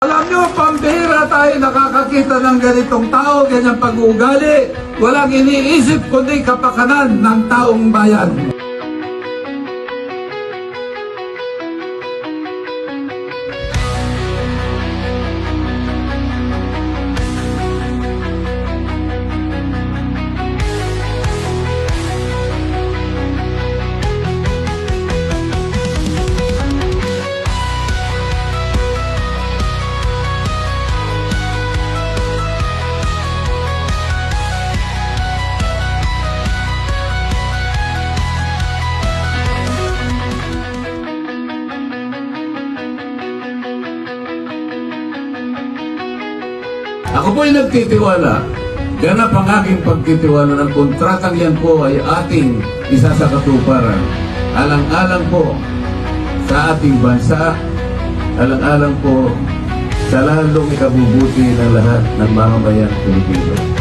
Alam nyo, pambihira tayo nakakakita ng ganitong tao, ganyang pag-uugali. Walang iniisip kundi kapakanan ng taong bayan. Ako po'y nagtitiwala. Ganap ang aking pagtitiwala ng kontratang yan po ay ating isasakatuparan. Alang-alang po sa ating bansa, alang-alang po sa lalong ikabubuti ng lahat ng mamamayan Pilipino.